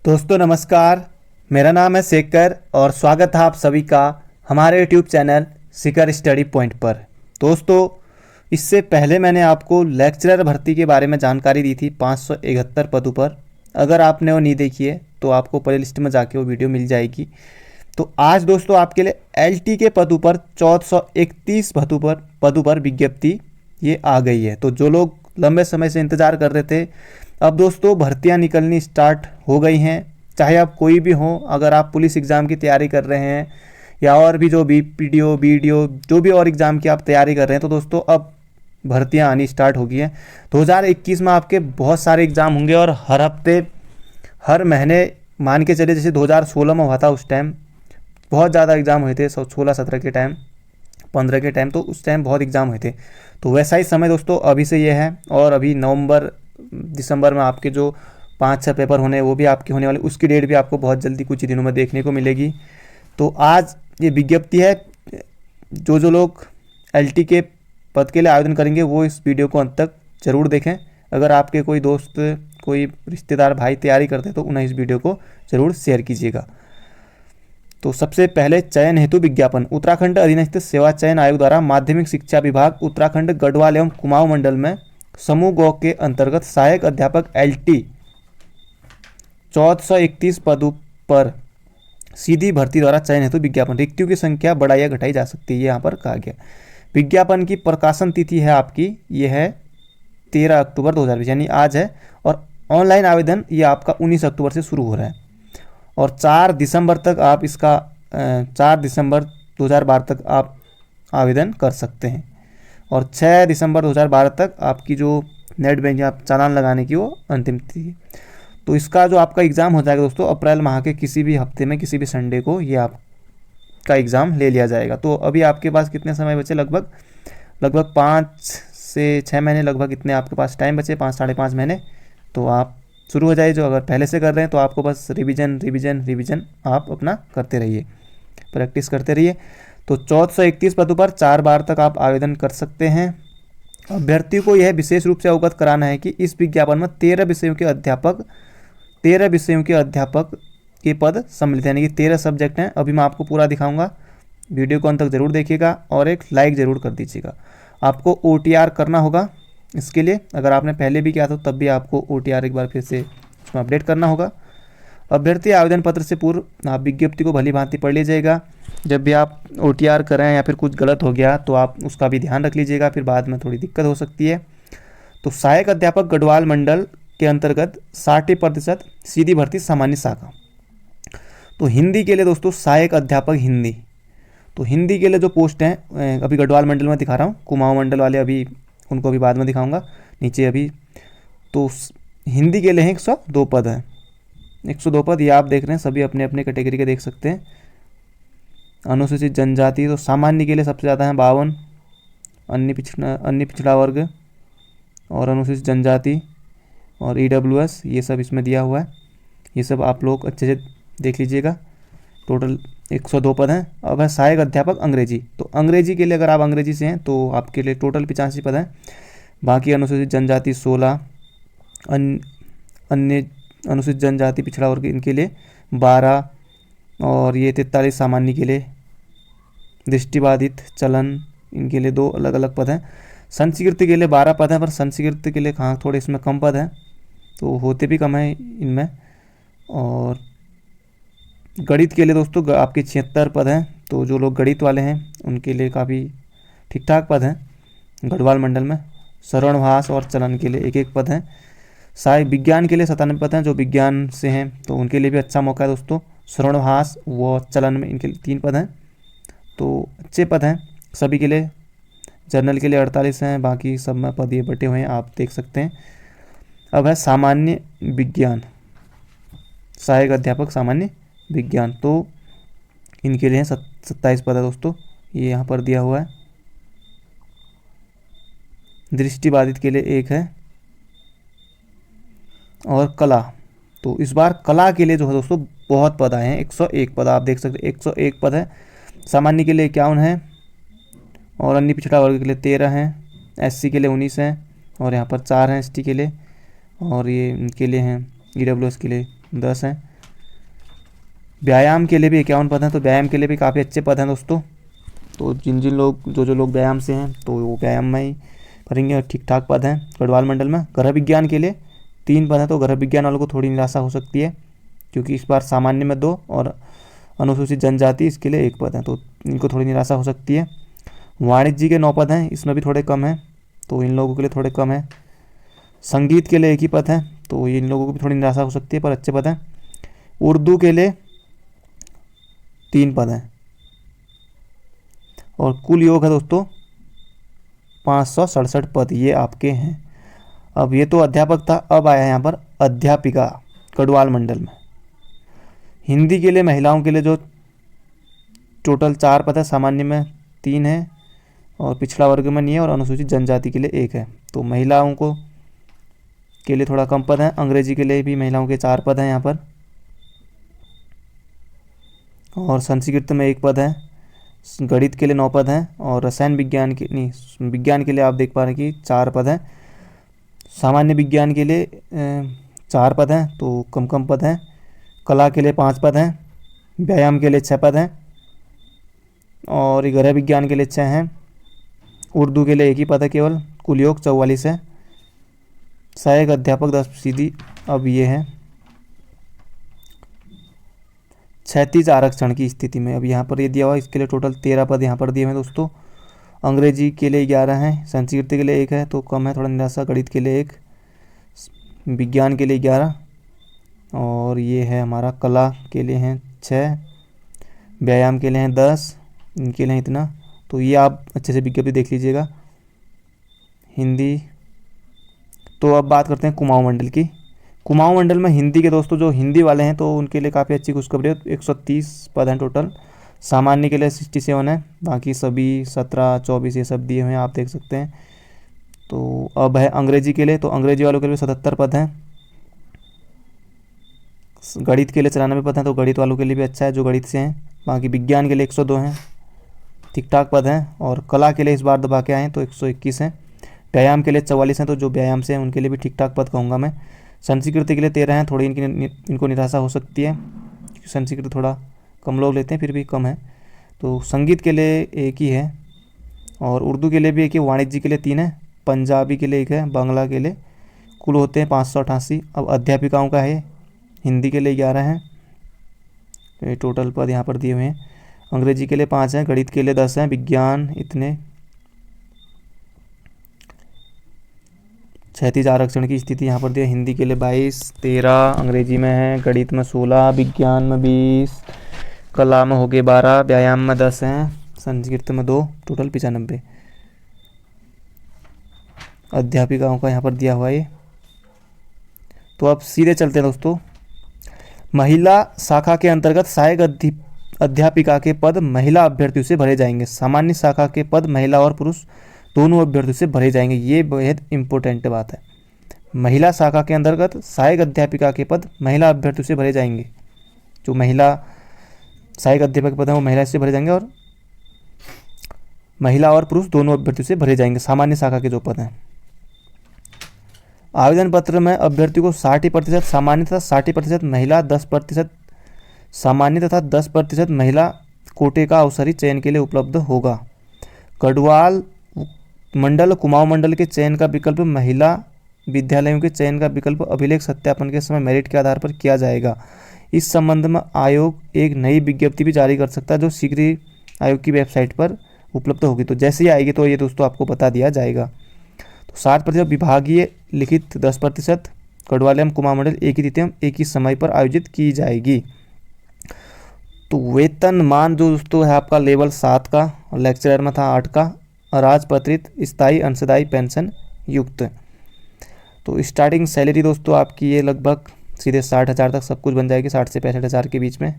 दोस्तों नमस्कार। मेरा नाम है शेखर और स्वागत है आप सभी का हमारे यूट्यूब चैनल शिखर स्टडी पॉइंट पर। दोस्तों इससे पहले मैंने आपको लेक्चरर भर्ती के बारे में जानकारी दी थी 571 पदों पर। अगर आपने वो नहीं देखी है तो आपको प्ले लिस्ट में जाके वो वीडियो मिल जाएगी। तो आज दोस्तों आपके लिए एलटी के पदों पर 1431 पदों पर विज्ञप्ति ये आ गई है। तो जो लोग लंबे समय से इंतज़ार कर रहे थे, अब दोस्तों भर्तियां निकलनी स्टार्ट हो गई हैं। चाहे आप कोई भी हो, अगर आप पुलिस एग्ज़ाम की तैयारी कर रहे हैं या और भी जो भी पीडीओ बीडीओ जो भी और एग्ज़ाम की आप तैयारी कर रहे हैं, तो दोस्तों अब भर्तियां आनी स्टार्ट हो गई हैं। 2021 में आपके बहुत सारे एग्ज़ाम होंगे और हर हफ्ते हर महीने मान के चले, जैसे 2016 में हुआ था उस टाइम बहुत ज़्यादा एग्ज़ाम हुए थे, 16-17 के टाइम, 15 के टाइम, तो उस टाइम बहुत एग्ज़ाम हुए थे। तो वैसा ही समय दोस्तों अभी से ये है। और अभी नवंबर दिसंबर में आपके जो 5-6 पेपर होने वो भी आपके होने वाले, उसकी डेट भी आपको बहुत जल्दी कुछ ही दिनों में देखने को मिलेगी। तो आज ये विज्ञप्ति है। जो लोग एलटी के पद के लिए आवेदन करेंगे वो इस वीडियो को अंत तक ज़रूर देखें। अगर आपके कोई दोस्त कोई रिश्तेदार भाई तैयारी करते हैं तो उन्हें इस वीडियो को ज़रूर शेयर कीजिएगा। तो सबसे पहले चयन हेतु विज्ञापन। उत्तराखंड अधीनस्थ सेवा चयन आयोग द्वारा माध्यमिक शिक्षा विभाग उत्तराखंड गढ़वाल एवं कुमाऊं मंडल में समूह गौ के अंतर्गत सहायक अध्यापक एलटी 1431 पदों पर सीधी भर्ती द्वारा चयन हेतु विज्ञापन। रिक्तियों की संख्या बढ़ाई या घटाई जा सकती है, यहाँ पर कहा गया। विज्ञापन की प्रकाशन तिथि है आपकी, यह है 13 अक्टूबर 2020 यानी आज है। और ऑनलाइन आवेदन ये आपका 19 अक्टूबर से शुरू हो रहा है और 4 दिसंबर तक आप इसका 4 दिसंबर 2012 तक आप आवेदन कर सकते हैं। और 6 दिसंबर 2012 तक आपकी जो नेट बैंकिंग आप चालान लगाने की वो अंतिम तिथि है। तो इसका जो आपका एग्ज़ाम हो जाएगा दोस्तों अप्रैल माह के किसी भी हफ्ते में किसी भी संडे को ये आपका एग्ज़ाम ले लिया जाएगा। तो अभी आपके पास कितने समय बचे? लगभग 5 से 6 महीने लगभग इतने आपके पास टाइम बचे, 5 साढ़े 5 महीने। तो आप शुरू हो जाए। जो अगर पहले से कर रहे हैं तो आपको बस रिवीजन आप अपना करते रहिए, प्रैक्टिस करते रहिए। तो 1431 पदों पर 4 बार तक आप आवेदन कर सकते हैं। अभ्यर्थी को यह विशेष रूप से अवगत कराना है कि इस विज्ञापन में 13 विषयों के अध्यापक के पद सम्मिलित हैं, यानी कि 13 सब्जेक्ट हैं। अभी मैं आपको पूरा दिखाऊंगा, वीडियो को अंत तक जरूर देखिएगा और एक लाइक ज़रूर कर दीजिएगा। आपको OTR करना होगा इसके लिए, अगर आपने पहले भी किया था तब भी आपको OTR एक बार फिर से उसमें अपडेट करना होगा। अभ्यर्थी आवेदन पत्र से पूर्व आप विज्ञप्ति को भली भांति पढ़ लीजिएगा। जब भी आप OTR करें या फिर कुछ गलत हो गया तो आप उसका भी ध्यान रख लीजिएगा, फिर बाद में थोड़ी दिक्कत हो सकती है। तो सहायक अध्यापक गढ़वाल मंडल के अंतर्गत 60% सीधी भर्ती सामान्य शाखा। तो हिंदी के लिए दोस्तों सहायक अध्यापक हिंदी, तो हिंदी के लिए जो पोस्ट हैं अभी गढ़वाल मंडल में दिखा रहा हूँ, कुमाऊं मंडल वाले अभी उनको भी बाद में दिखाऊंगा नीचे अभी। तो हिंदी के लिए 102 पद हैं, 102 पद ये आप देख रहे हैं, सभी अपने अपने कैटेगरी के देख सकते हैं। अनुसूचित जनजाति तो सामान्य के लिए सबसे ज़्यादा है 52, अन्य पिछड़ा वर्ग और अनुसूचित जनजाति और EWS ये सब इसमें दिया हुआ है। ये सब आप लोग अच्छे से देख लीजिएगा। टोटल 102 पद हैं। अब है सहायक अध्यापक अंग्रेजी, तो अंग्रेजी के लिए अगर आप अंग्रेजी से हैं तो आपके लिए टोटल 85 पद हैं। बाकी अनुसूचित जनजाति 16, अन्य अनुसूचित जनजाति पिछड़ा वर्ग इनके लिए 12 और ये 43 सामान्य के लिए। दृष्टिबाधित चलन इनके लिए 2 अलग अलग पद हैं। संस्कृत के लिए 12 पद हैं, पर संस्कृत के लिए हाँ थोड़े इसमें कम पद हैं, तो होते भी कम हैं इनमें। और गणित के लिए दोस्तों आपके 76 पद हैं। तो जो लोग गणित वाले हैं उनके लिए काफ़ी ठीक ठाक पद हैं गढ़वाल मंडल में। श्रवणभाष और चलन के लिए 1-1 पद हैं। साहित्य विज्ञान के लिए 97 पद हैं, जो विज्ञान से हैं तो उनके लिए भी अच्छा मौका है दोस्तों। श्रवणभाष व चलन में इनके लिए 3 पद हैं, तो अच्छे पद हैं सभी के लिए। जर्नल के लिए 48 हैं, बाकी सब में पद ये बटे हुए हैं, आप देख सकते हैं। अब है सामान्य विज्ञान, सहायक अध्यापक सामान्य विज्ञान, तो इनके लिए 27 पद है दोस्तों, ये यहाँ पर दिया हुआ है। दृष्टिबाधित के लिए 1 है। और कला, तो इस बार कला के लिए जो है दोस्तों बहुत पद आए हैं, 101 पद आप देख सकते हैं, 101 पद है। सामान्य के लिए 51 है और अन्य पिछड़ा वर्ग के लिए 13 हैं। SC के लिए 19 हैं और यहाँ पर 4 हैं ST के लिए, और ये इनके लिए हैं EWS के लिए 10 हैं। व्यायाम के लिए भी 51 पद हैं, तो व्यायाम के लिए भी काफ़ी अच्छे पद हैं दोस्तों। तो जिन जिन लोग जो लोग व्यायाम से हैं तो वो व्यायाम में ही भरेंगे और ठीक ठाक पद हैं गढ़वाल मंडल में। गृह विज्ञान के लिए 3 पद हैं, तो गृह विज्ञान वालों को थोड़ी निराशा हो सकती है क्योंकि इस बार सामान्य में 2 और अनुसूचित जनजाति इसके लिए 1 पद है, तो इनको थोड़ी निराशा हो सकती है। वाणिज्य के 9 पद हैं, इसमें भी थोड़े कम हैं, तो इन लोगों के लिए थोड़े कम है। संगीत के लिए 1 ही पद है, तो इन लोगों को भी थोड़ी निराशा हो सकती है, पर अच्छे पद हैं। उर्दू के लिए 3 पद हैं और कुल योग है दोस्तों 567 पद ये आपके हैं। अब ये तो अध्यापक था, अब आया है यहाँ पर अध्यापिका गढ़वाल मंडल में। हिंदी के लिए महिलाओं के लिए जो टोटल 4 पद है, सामान्य में 3 है और पिछड़ा वर्ग में नहीं है, और अनुसूचित जनजाति के लिए 1 है, तो महिलाओं को के लिए थोड़ा कम पद है। अंग्रेजी के लिए भी महिलाओं के 4 पद हैं यहाँ पर, और संस्कृत में 1 पद है। गणित के लिए 9 पद हैं, और रसायन विज्ञान के नहीं विज्ञान के लिए आप देख पा रहे हैं कि 4 पद हैं। सामान्य विज्ञान के लिए 4 पद हैं, तो कम कम पद हैं। कला के लिए 5 पद हैं, व्यायाम के लिए 6 पद हैं, और गृह विज्ञान के लिए 6 हैं। उर्दू के लिए 1 ही पद है केवल, कुल योग 44 है। सहायक अध्यापक 10 सीधी अब ये है 36 आरक्षण की स्थिति में। अब यहाँ पर ये दिया हुआ, इसके लिए टोटल 13 पद यहाँ पर दिए हुए हैं दोस्तों। अंग्रेजी के लिए 11 हैं, संस्कृत के लिए 1 है तो कम है थोड़ा निराशा। गणित के लिए 1, विज्ञान के लिए 11, और ये है हमारा कला के लिए हैं 6, व्यायाम के लिए हैं 10, इनके लिए इतना। तो ये आप अच्छे से विज्ञप्ति देख लीजिएगा। हिंदी, तो अब बात करते हैं कुमाऊं मंडल की। कुमाऊं मंडल में हिंदी के दोस्तों जो हिंदी वाले हैं तो उनके लिए काफ़ी अच्छी खुशखबरी है। 130 पद हैं टोटल। सामान्य के लिए 67 है, बाकी सभी 17, 24 ये सब दिए हुए हैं, आप देख सकते हैं। तो अब है अंग्रेजी के लिए, तो अंग्रेजी वालों के लिए 77 पद हैं। गणित के लिए 94 पद हैं, तो गणित वालों के लिए भी अच्छा है जो गणित से हैं। बाकी विज्ञान के लिए 102 हैं, ठीक ठाक पद हैं। और कला के लिए इस बार दबा के आए हैं तो 121 हैं। व्यायाम के लिए 44 हैं, तो जो व्यायाम से हैं उनके लिए भी ठीक ठाक पद कहूँगा मैं। संस्कृत के लिए 13 हैं, थोड़ी इनको निराशा हो सकती है क्योंकि संस्कृत थोड़ा कम लोग लेते हैं, फिर भी कम है। तो संगीत के लिए 1 ही है, और उर्दू के लिए भी 1 ही। वाणिज्य के लिए 3 है, पंजाबी के लिए 1 है, बांग्ला के लिए कुल होते हैं 588। अब अध्यापिकाओं का है, हिंदी के लिए 11 हैं, ये टोटल पद यहाँ पर दिए हुए हैं। अंग्रेजी के लिए 5 हैं, गणित के लिए 10 हैं, विज्ञान इतने। 36 आरक्षण की स्थिति यहाँ पर दी है। हिंदी के लिए 22, 13 अंग्रेजी में है, गणित में 16, विज्ञान में 20, कला में हो गए 12, व्यायाम में 10 हैं, संस्कृत में 2, टोटल 95 अध्यापिकाओं का यहाँ पर दिया हुआ है। तो अब सीधे चलते हैं दोस्तों। महिला शाखा के अंतर्गत सहायक अध्यापिका के पद महिला अभ्यर्थियों से भरे जाएंगे। सामान्य शाखा के पद महिला और पुरुष दोनों अभ्यर्थियों से भरे जाएंगे। ये बेहद इंपॉर्टेंट बात है। महिला शाखा के अंतर्गत सहायक अध्यापिका के पद महिला अभ्यर्थियों से भरे जाएंगे। जो महिला सहायक अध्यापक के पद हैं वो महिला से भरे जाएंगे, और महिला और पुरुष दोनों अभ्यर्थियों से भरे जाएंगे सामान्य शाखा के जो पद हैं। आवेदन पत्र में अभ्यर्थी को 60% सामान्य तथा 60% महिला, 10% सामान्य तथा 10% महिला कोटे का अवसरी चयन के लिए उपलब्ध होगा। गढ़वाल मंडल कुमाऊं मंडल के चयन का विकल्प महिला विद्यालयों के चयन का विकल्प अभिलेख सत्यापन के समय मेरिट के आधार पर किया जाएगा। इस संबंध में आयोग एक नई विज्ञप्ति भी जारी कर सकता है जो शीघ्र ही आयोग की वेबसाइट पर उपलब्ध होगी। तो जैसे ही आएगी तो ये दोस्तों आपको बता दिया जाएगा। तो 60% विभागीय लिखित 10%, गढ़वाल एवं कुमाऊं मंडल एक ही तिथि एवं एक ही समय पर आयोजित की जाएगी। तो वेतनमान जो दोस्तों है आपका लेवल 7 का, और लेक्चरर में था 8 का, राजपत्रित स्थायी अंशदायी पेंशन युक्त। तो स्टार्टिंग सैलरी दोस्तों आपकी ये लगभग सीधे 60,000 तक सब कुछ बन जाएगी, 60 से 65,000 के बीच में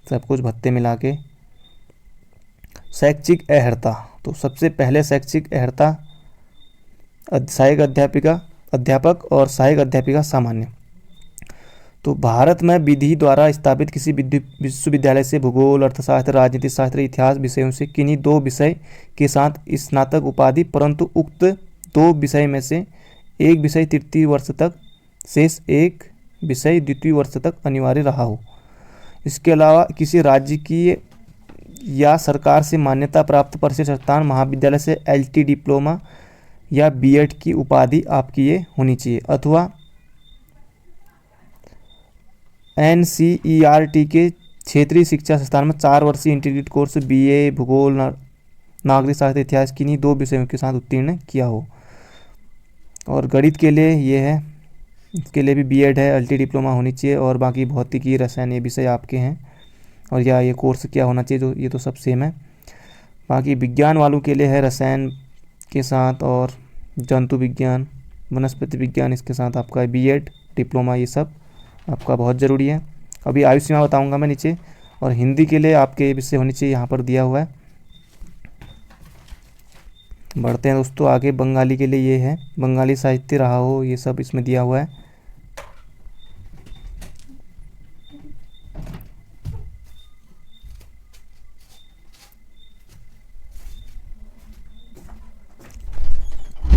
सब कुछ भत्ते मिला के। शैक्षिक अर्हता, तो सबसे पहले शैक्षिक अर्हता सहायक अध्यापक और सहायक अध्यापिका सामान्य। तो भारत में विधि द्वारा स्थापित किसी विश्वविद्यालय से भूगोल, अर्थशास्त्र, राजनीति शास्त्र, इतिहास विषयों से किन्हीं 2 विषय के साथ स्नातक उपाधि, परंतु उक्त 2 विषय में से एक विषय तृतीय वर्ष तक, शेष एक विषय द्वितीय वर्ष तक अनिवार्य रहा हो। इसके अलावा किसी राज्य की या सरकार से मान्यता प्राप्त परिषद संस्थान महाविद्यालय से LT डिप्लोमा या B.Ed की उपाधि आपकी ये होनी चाहिए, अथवा NCERT के क्षेत्रीय शिक्षा संस्थान में 4 वर्षीय इंटीग्रेटेड कोर्स BA भूगोल नागरिक शास्त्र इतिहास की नहीं 2 विषयों के साथ उत्तीर्ण किया हो। और गणित के लिए ये है, इसके लिए भी B.Ed है, LT डिप्लोमा होनी चाहिए। और बाकी भौतिकी रसायन ये विषय आपके हैं, और या ये कोर्स क्या होना चाहिए, जो ये तो सब सेम है। बाकी विज्ञान वालों के लिए है रसायन के साथ और जंतु विज्ञान, वनस्पति विज्ञान, इसके साथ आपका B.Ed डिप्लोमा, ये सब आपका बहुत ज़रूरी है। अभी आयु सीमा बताऊंगा मैं नीचे। और हिंदी के लिए आपके ये विषय होनी चाहिए, यहाँ पर दिया हुआ है। बढ़ते हैं दोस्तों आगे। बंगाली के लिए ये है, बंगाली साहित्य रहा हो, ये सब इसमें दिया हुआ है।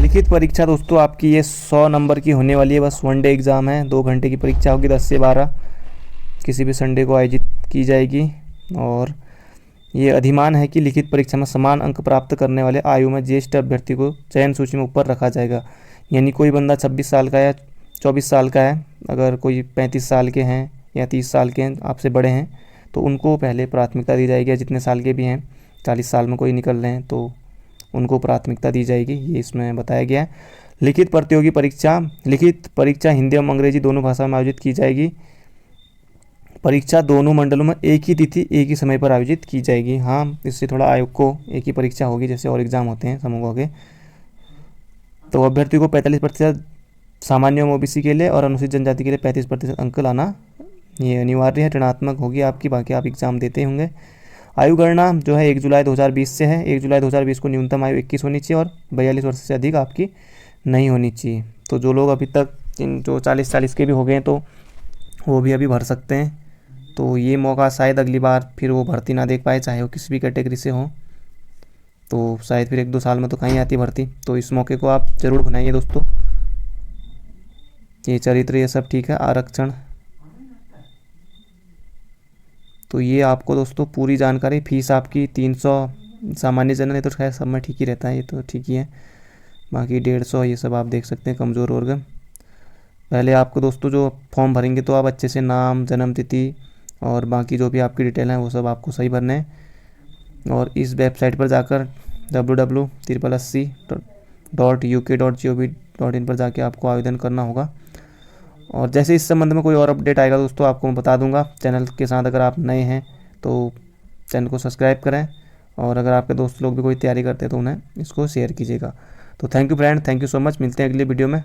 लिखित परीक्षा दोस्तों आपकी ये 100 नंबर की होने वाली है, बस 1 डे एग्ज़ाम है, 2 घंटे की परीक्षा होगी, 10 से 12 किसी भी संडे को आयोजित की जाएगी। और ये अधिमान है कि लिखित परीक्षा में समान अंक प्राप्त करने वाले आयु में ज्येष्ठ अभ्यर्थी को चयन सूची में ऊपर रखा जाएगा। यानी कोई बंदा 26 साल का या 24 साल का है, अगर कोई 35 साल के हैं या 30 साल के हैं, आपसे बड़े हैं, तो उनको पहले प्राथमिकता दी जाएगी। जितने साल के भी हैं, 40 साल में कोई निकल रहे हैं तो उनको प्राथमिकता दी जाएगी, ये इसमें बताया गया है। लिखित प्रतियोगी परीक्षा, लिखित परीक्षा हिंदी एवं अंग्रेजी दोनों भाषा में आयोजित की जाएगी। परीक्षा दोनों मंडलों में एक ही तिथि एक ही समय पर आयोजित की जाएगी। हाँ, इससे थोड़ा आयोग को एक ही परीक्षा होगी, जैसे और एग्ज़ाम होते हैं समूह के। तो अभ्यर्थी को 45% सामान्य एवं OBC के लिए और अनुसूचित जनजाति के लिए 35% अंक लाना ये अनिवार्य है, ऋणात्मक होगी आपकी, बाकी आप एग्ज़ाम देते होंगे। आयु गणना जो है 1 जुलाई 2020 से है। 1 जुलाई 2020 को न्यूनतम आयु 21 होनी चाहिए और 42 वर्ष से अधिक आपकी नहीं होनी चाहिए। तो जो लोग अभी तक जो 40 के भी हो गए हैं तो वो भी अभी भर सकते हैं। तो ये मौका शायद अगली बार फिर वो भर्ती ना देख पाए, चाहे वो किसी भी कैटेगरी से हो, तो शायद फिर 1-2 साल में तो कहीं आती भर्ती। तो इस मौके को आप ज़रूर बनाइए दोस्तों। ये चरित्र ये सब ठीक है, आरक्षण, तो ये आपको दोस्तों पूरी जानकारी। फीस आपकी 300 सामान्य जनरल, ये तो खैर सब में ठीक ही रहता है, ये तो ठीक ही है। बाकी 150 ये सब आप देख सकते हैं, कमज़ोर वर्ग। पहले आपको दोस्तों जो फॉर्म भरेंगे तो आप अच्छे से नाम, जन्म तिथि और बाकी जो भी आपकी डिटेल है वो सब आपको सही भरने हैं। और इस वेबसाइट पर जाकर www.8080.uk.gov.in पर जाके आपको आवेदन करना होगा। और जैसे इस संबंध में कोई और अपडेट आएगा दोस्तों आपको मैं बता दूंगा। चैनल के साथ अगर आप नए हैं तो चैनल को सब्सक्राइब करें, और अगर आपके दोस्त लोग भी कोई तैयारी करते हैं तो उन्हें इसको शेयर कीजिएगा। तो thank you friend, thank you so much. मिलते हैं अगली वीडियो में।